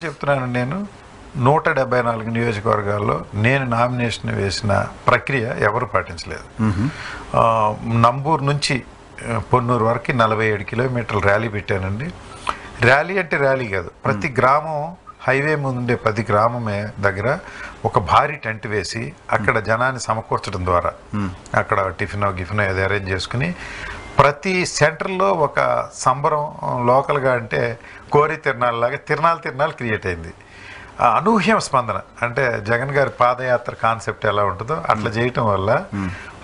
చెప్తున్నాను నేను 174 నియోజకవర్గాల్లో నేను నామినేషన్ వేసిన ప్రక్రియ ఎవరు పాటించలేదు. నంబూరు నుంచి పొన్నూరు వరకు 47 కిలోమీటర్ల ర్యాలీ పెట్టానండి. ర్యాలీ అంటే ర్యాలీ కాదు, ప్రతి గ్రామం హైవే ముందుండే ప్రతి గ్రామమే దగ్గర ఒక భారీ టెంట్ వేసి అక్కడ జనాన్ని సమకూర్చడం ద్వారా అక్కడ టిఫినో గిఫినో ఏదో అరేంజ్ చేసుకుని ప్రతి సెంటర్లో ఒక సంబరం లోకల్గా అంటే కోరి తిరణాలలాగా తిరణాలు క్రియేట్ అయింది. అనూహ్యం స్పందన అంటే జగన్ గారి పాదయాత్ర కాన్సెప్ట్ ఎలా ఉంటుందో అట్లా చేయటం వల్ల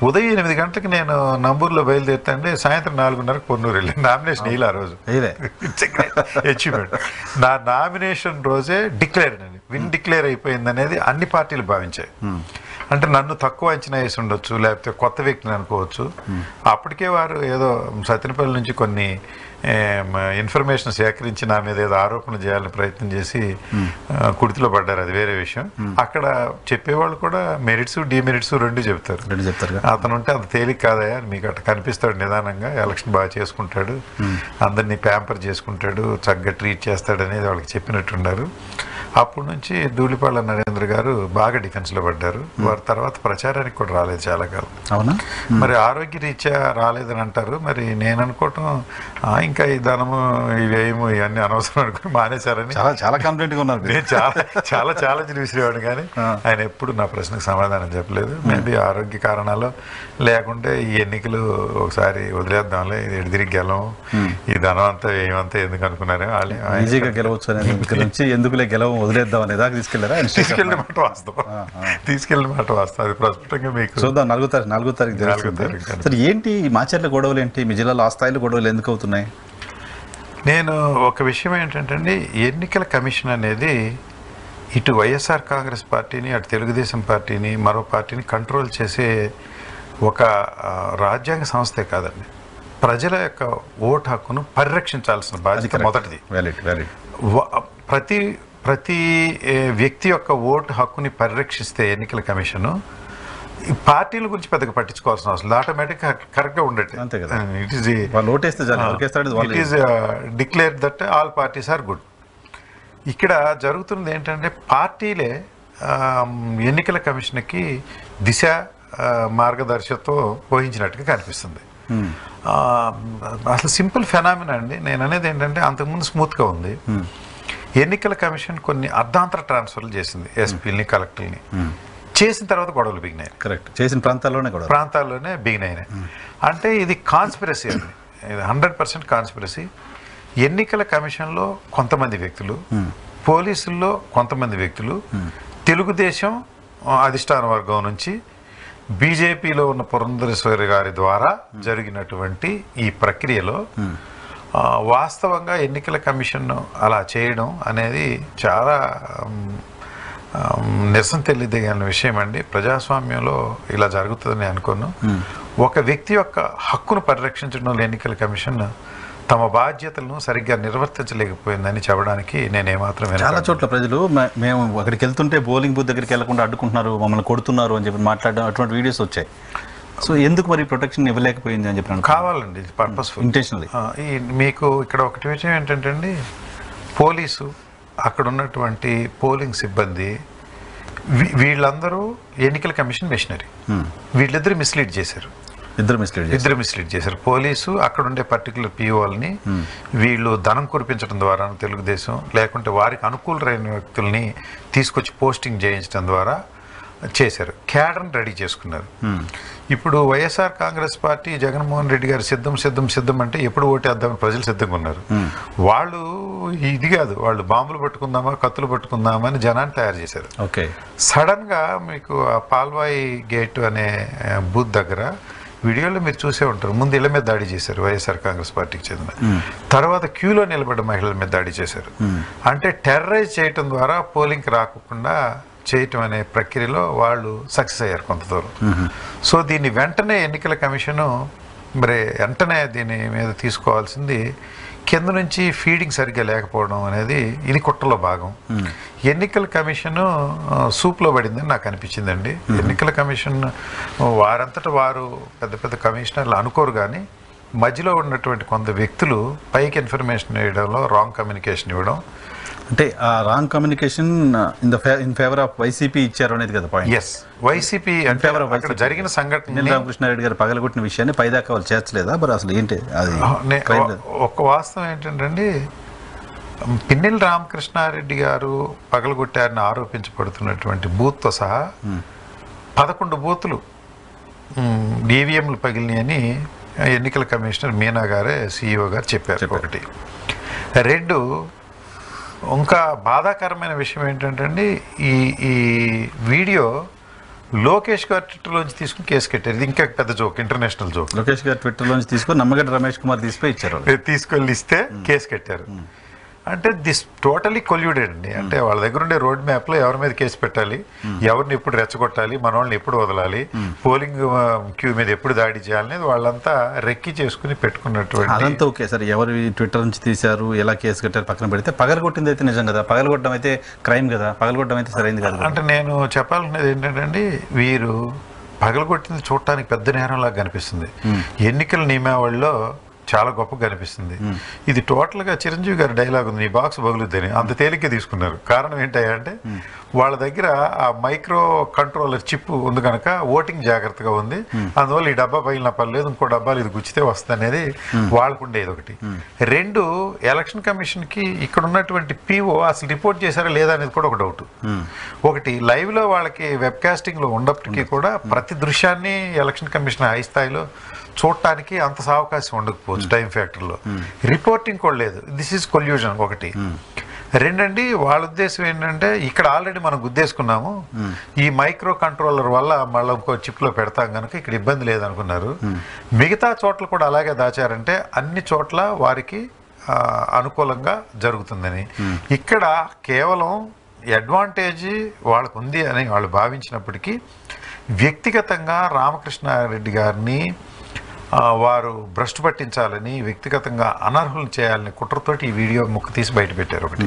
ఉదయం 8 గంటలకు నేను నంబూరులో బయలుదేరుతాండి, సాయంత్రం 4:30కు పొన్నూరు వెళ్ళి నామినేషన్ వేయాలి. ఆ రోజు అచీవ్మెంట్. నా నామినేషన్ రోజే డిక్లేర్ అండి, డిక్లేర్ అయిపోయింది అనేది అన్ని పార్టీలు భావించాయి. అంటే నన్ను తక్కువ అంచనా వేసి ఉండొచ్చు, లేకపోతే కొత్త వ్యక్తిని అనుకోవచ్చు. అప్పటికే వారు ఏదో సత్యనపల్లి నుంచి కొన్ని ఇన్ఫర్మేషన్ సేకరించి నా మీద ఏదో ఆరోపణలు చేయాలని ప్రయత్నం చేసి కుడితిలో పడ్డారు, అది వేరే విషయం. అక్కడ చెప్పేవాళ్ళు కూడా మెరిట్స్ డిమెరిట్స్ రెండు చెప్తారు. అతను ఉంటే అంత తేలిక కాదయా, మీకు అట్లా కనిపిస్తాడు, నిదానంగా ఎలక్షన్ బాగా చేసుకుంటాడు, అందరినీ ప్యాంపర్ చేసుకుంటాడు, చక్కగా ట్రీట్ చేస్తాడు అనేది వాళ్ళకి చెప్పినట్టున్నారు. అప్పటి నుంచి ధూళిపాళ్ల నరేంద్ర గారు బాగా డిఫెన్స్లో పడ్డారు. వారి తర్వాత ప్రచారానికి కూడా రాలేదు చాలా కాలం. అవునా? మరి ఆరోగ్య రీత్యా రాలేదని అంటారు. మరి నేను అనుకోవటం ఇంకా ఈ ధనము ఇవేమో ఇవన్నీ అనవసరం అనుకుని మానేశారని చాలా కాన్ఫిడెంట్గా ఉన్నారు. నేను చాలా ఛాలెంజ్ విసిరేవాడు, కానీ ఆయన ఎప్పుడు నా ప్రశ్నకు సమాధానం చెప్పలేదు. మేబీ ఆరోగ్య కారణాలు లేకుంటే ఈ ఎన్నికలు ఒకసారి వదిలేద్దాంలే, ఇది తిరిగి గెలవం, ఈ ధనం అంతా ఏమంతా ఎందుకు అనుకున్నారు, ఈజీగా గెలవచ్చు అనేది ఎందుకులే గెలవం వదిలేద్దాం అనే దాకా తీసుకెళ్లారా? తీసుకెళ్ళిన మాట వాస్తవం. అది ప్రస్ఫుటంగా మీకు చూద్దాం. 4వ తారీఖు. సరే, ఏంటి మాచర్ల గొడవలు, ఏంటి మీ జిల్లాలో ఆ స్థాయిలో గొడవలు ఎందుకు అవుతున్నాయి? నేను ఒక విషయం ఏంటంటే, ఎన్నికల కమిషన్ అనేది ఇటు వైఎస్ఆర్ కాంగ్రెస్ పార్టీని, అటు తెలుగుదేశం పార్టీని, మరో పార్టీని కంట్రోల్ చేసే ఒక రాజ్యాంగ సంస్థే కాదండి. ప్రజల యొక్క ఓటు హక్కును పరిరక్షించాల్సిన బాధ్యత మొదటిది. ప్రతి వ్యక్తి యొక్క ఓటు హక్కుని పరిరక్షిస్తే ఎన్నికల కమిషను పార్టీల గురించి పెద్దగా పట్టించుకోవాల్సిన అవసరం, ఆటోమేటిక్గా కరెక్ట్గా ఉండేది. It is declare that all parties are good. ఇక్కడ జరుగుతున్నది ఏంటంటే, పార్టీలే ఎన్నికల కమిషన్కి దిశ మార్గదర్శకత్వం వహించినట్టుగా కనిపిస్తుంది. అసలు సింపుల్ ఫెనామినా అండి. నేను అనేది ఏంటంటే, అంతకుముందు స్మూత్గా ఉంది. ఎన్నికల కమిషన్ కొన్ని అర్ధాంతర ట్రాన్స్ఫర్లు చేసింది, ఎస్పీలని కలెక్టర్ని. చేసిన తర్వాత గొడవలు బిగినాయి. కరెక్ట్, చేసిన ప్రాంతాల్లోనే బిగినాయి. అంటే ఇది కాన్స్పిరసీ అండి, ఇది 100% కాన్స్పిరసీ. ఎన్నికల కమిషన్లో కొంతమంది వ్యక్తులు, పోలీసుల్లో కొంతమంది వ్యక్తులు, తెలుగుదేశం అధిష్టాన వర్గం నుంచి బీజేపీలో ఉన్న పురంధరేశ్వరి గారి ద్వారా జరిగినటువంటి ఈ ప్రక్రియలో వాస్తవంగా ఎన్నికల కమిషన్ అలా చేయడం అనేది చాలా నిరసన తెలియదగిన విషయం అండి. ప్రజాస్వామ్యంలో ఇలా జరుగుతుందని అనుకోను. ఒక వ్యక్తి యొక్క హక్కును పరిరక్షించడంలో ఎన్నికల కమిషన్ తమ బాధ్యతలను సరిగ్గా నిర్వర్తించలేకపోయిందని చెప్పడానికి నేనేమాత్రం. చాలా చోట్ల ప్రజలు మేము అక్కడికి వెళ్తుంటే పోలింగ్ బూత్ దగ్గరికి వెళ్లకుండా అడ్డుకుంటున్నారు, మమ్మల్ని కొడుతున్నారు అని చెప్పి మాట్లాడడం, అటువంటి వీడియోస్ వచ్చాయి. సో ఎందుకు మరి ప్రొటెక్షన్ ఇవ్వలేకపోయింది అని చెప్పినాను. కావాలండి, పర్పస్ఫుల్, ఇంటెన్షనల్లీ. మీకు ఇక్కడ ఒకటి విషయం ఏంటంటే అండి, పోలీసు అక్కడ ఉన్నటువంటి పోలింగ్ సిబ్బంది వీళ్ళందరూ ఎన్నికల కమిషన్ మిషనరీ. వీళ్ళిద్దరు మిస్లీడ్ చేశారు. ఇద్దరు మిస్లీడ్ చేశారు. పోలీసు అక్కడ ఉండే పర్టికులర్ పిఓల్ని వీళ్ళు ధనం కురిపించడం ద్వారా తెలుగుదేశం, లేకుంటే వారికి అనుకూలమైన వ్యక్తుల్ని తీసుకొచ్చి పోస్టింగ్ చేయించడం ద్వారా చేశారు. క్యాడర్ని రెడీ చేసుకున్నారు. ఇప్పుడు వైఎస్ఆర్ కాంగ్రెస్ పార్టీ జగన్మోహన్ రెడ్డి గారు సిద్ధం అంటే ఎప్పుడు ఓటేద్దామని ప్రజలు సిద్ధంగా ఉన్నారు. వాళ్ళు ఇది కాదు, వాళ్ళు బాంబులు పట్టుకుందామా కత్తులు పట్టుకుందామా అని జనాన్ని తయారు చేశారు. సడన్గా మీకు ఆ పాల్వాయి గేట్ అనే బూత్ దగ్గర వీడియోలో మీరు చూసే ఉంటారు, ముందు ఇళ్ల మీద దాడి చేశారు వైఎస్ఆర్ కాంగ్రెస్ పార్టీకి చెందిన, తర్వాత క్యూలో నిలబడ్డ మహిళల మీద దాడి చేశారు. అంటే టెర్రరైజ్ చేయటం ద్వారా పోలింగ్కి రాకుండా చేయటం అనే ప్రక్రియలో వాళ్ళు సక్సెస్ అయ్యారు కొంత దూరం. సో దీన్ని వెంటనే ఎన్నికల కమిషను వెంటనే దీని మీద తీసుకోవాల్సింది. కింద నుంచి ఫీడింగ్ సరిగ్గా లేకపోవడం అనేది ఇది కుట్రలో భాగం. ఎన్నికల కమిషను సూప్లో పడిందని నాకు అనిపించిందండి. ఎన్నికల కమిషన్ వారంతటా వారు పెద్ద కమిషనర్లు అనుకోరు, కానీ మధ్యలో ఉన్నటువంటి కొంత వ్యక్తులు పైకి ఇన్ఫర్మేషన్ ఇవ్వడంలో రాంగ్ కమ్యూనికేషన్ ఇవ్వడం, అంటే ఆ wrong communication in favour of YCP ఇచ్చారు అనేది కదా పాయింట్. ఎస్, వైసీపీ అంటే అక్కడ జరిగిన సంఘటన రామకృష్ణారెడ్డి గారు పగలగొట్టిన విషయాన్ని పైదాకా వాళ్ళు చేర్చలేదా మరి అసలు ఏంటి అది? ఒక వాస్తవం ఏంటంటే పిన్నెల్లి రామకృష్ణారెడ్డి గారు పగలగొట్టారని ఆరోపించబడుతున్నటువంటి బూత్తో సహా 11 బూతులు ఈవీఎంలు పగిలినాయని ఎన్నికల కమిషనర్ మీనా గారే సిఇఓ గారు చెప్పారు. ఒకటి. రెండు, ఇంకా బాధాకరమైన విషయం ఏంటంటే ఈ వీడియో లోకేష్ గారు ట్విట్టర్లోంచి తీసుకుని కేసు కట్టారు. ఇది ఇంకా పెద్ద జోక్, ఇంటర్నేషనల్ జోక్. లోకేష్ గారు ట్విట్టర్లోంచి తీసుకొని నమ్మగడ్డ రమేష్ కుమార్ తీసుకొని ఇచ్చారు, తీసుకెళ్ళి ఇస్తే కేసు కట్టారు. అంటే దిస్ టోటలీ కొల్యూడెడ్ అండి. అంటే వాళ్ళ దగ్గర ఉండే రోడ్ మ్యాప్లో ఎవరి మీద కేసు పెట్టాలి, ఎవరిని ఎప్పుడు రెచ్చగొట్టాలి, మన వాళ్ళని ఎప్పుడు వదలాలి, పోలింగ్ క్యూ మీద ఎప్పుడు దాడి చేయాలనేది వాళ్ళంతా రెక్కి చేసుకుని పెట్టుకున్నటువంటి. అదంతా ఓకే సార్, ఎవరు ట్విట్టర్ నుంచి తీశారు, ఎలా కేసు కట్టారు పక్కన పెడితే పగలగొట్టింది అయితే నిజం కదా, పగలగొట్టడం అయితే క్రైమ్ కదా, పగలగొట్టడం అయితే సరైనది కదా. అంటే నేను చెప్పాలనేది ఏంటంటే వీరు పగలగొట్టింది చూడటానికి పెద్ద నేరంలాగా కనిపిస్తుంది. ఎన్నికల నియమావళిలో చాలా గొప్పగా కనిపిస్తుంది. ఇది టోటల్గా చిరంజీవి గారి డైలాగ్ ఉంది, ఈ బాక్స్ పగులుద్దని, అంత తేలిగ్గా తీసుకున్నారు. కారణం ఏంటంటే వాళ్ళ దగ్గర ఆ మైక్రో కంట్రోలర్ చిప్ ఉంది కనుక ఓటింగ్ జాగ్రత్తగా ఉంది, అందువల్ల ఈ డబ్బా పగిలిన పర్లేదు, ఇంకో డబ్బాలు ఇది గుచ్చితే వస్తుంది అనేది వాళ్ళకు ఉండేది ఒకటి. రెండు, ఎలక్షన్ కమిషన్కి ఇక్కడ ఉన్నటువంటి పిఓ అసలు రిపోర్ట్ చేశారా లేదా అనేది కూడా ఒక డౌట్. ఒకటి, లైవ్లో వాళ్ళకి వెబ్ కాస్టింగ్లో ఉన్నప్పటికీ కూడా ప్రతి దృశ్యాన్ని ఎలక్షన్ కమిషన్ హై స్థాయిలో చూడటానికి అంత అవకాశం ఉండకపోవచ్చు టైం ఫ్యాక్టర్లో. రిపోర్టింగ్ కూడా లేదు. దిస్ ఈజ్ కొల్యూజన్ ఒకటి. రెండండి, వాళ్ళ ఉద్దేశం ఏంటంటే ఇక్కడ ఆల్రెడీ మనం గుద్దేసుకున్నాము, ఈ మైక్రో కంట్రోలర్ వల్ల మళ్ళీ ఇంకో చిప్లో పెడతాం కనుక ఇక్కడ ఇబ్బంది లేదనుకున్నారు. మిగతా చోట్ల కూడా అలాగే దాచారంటే అన్ని చోట్ల వారికి అనుకూలంగా జరుగుతుందని. ఇక్కడ కేవలం అడ్వాంటేజ్ వాళ్ళకు ఉంది అని వాళ్ళు భావించినప్పటికీ వ్యక్తిగతంగా రామకృష్ణారెడ్డి గారిని వారు భ్రష్టు పట్టించాలని, వ్యక్తిగతంగా అనర్హులు చేయాలని కుట్రతోటి ఈ వీడియో ముక్కు తీసి బయట పెట్టారు ఒకటి.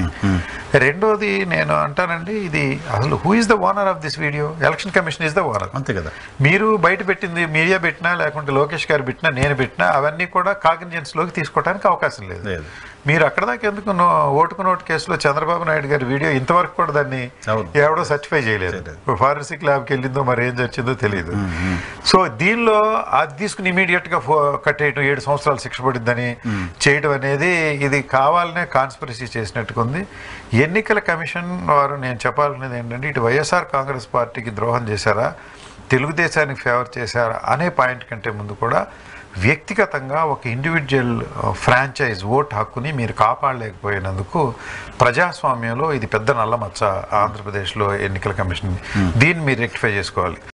రెండోది నేను అంటానండి, ఇది అసలు who is the owner of this video? Election commission is the owner, అంతే కదా. మీరు బయట పెట్టింది మీడియా పెట్టినా లేకుంటే లోకేష్ గారు పెట్టినా నేను పెట్టినా అవన్నీ కూడా కాగ్నిజెన్స్లోకి తీసుకోవడానికి అవకాశం లేదు. మీరు అక్కడ దాకా ఎందుకు ఓటుకు నోటు కేసులో చంద్రబాబు నాయుడు గారి వీడియో ఇంతవరకు కూడా దాన్ని ఎవడో సర్టిఫై చేయలేదు. ఫారెన్సిక్ ల్యాబ్కి వెళ్ళిందో మరి ఏం జరిగిందో తెలియదు. సో దీనిలో అది తీసుకుని ఇమీడియట్గా కట్టేయటం, 7 సంవత్సరాలు శిక్ష పడిందని చేయడం అనేది ఇది కావాలనే కాన్స్పిరసీ చేసినట్టుగా ఉంది. ఎన్నికల కమిషన్ వారు నేను చెప్పాలనేది ఏంటంటే ఇటు వైఎస్ఆర్ కాంగ్రెస్ పార్టీకి ద్రోహం చేశారా, తెలుగుదేశానికి ఫేవర్ చేశారా అనే పాయింట్ కంటే ముందు కూడా వ్యక్తిగతంగా ఒక ఇండివిజువల్ ఫ్రాంచైజ్ ఓట్ హక్కుని మీరు కాపాడలేకపోయినందుకు ప్రజాస్వామ్యంలో ఇది పెద్ద నల్లమచ్చ ఆంధ్రప్రదేశ్లో ఎన్నికల కమిషన్. దీన్ని మీరు రెక్టిఫై చేసుకోవాలి.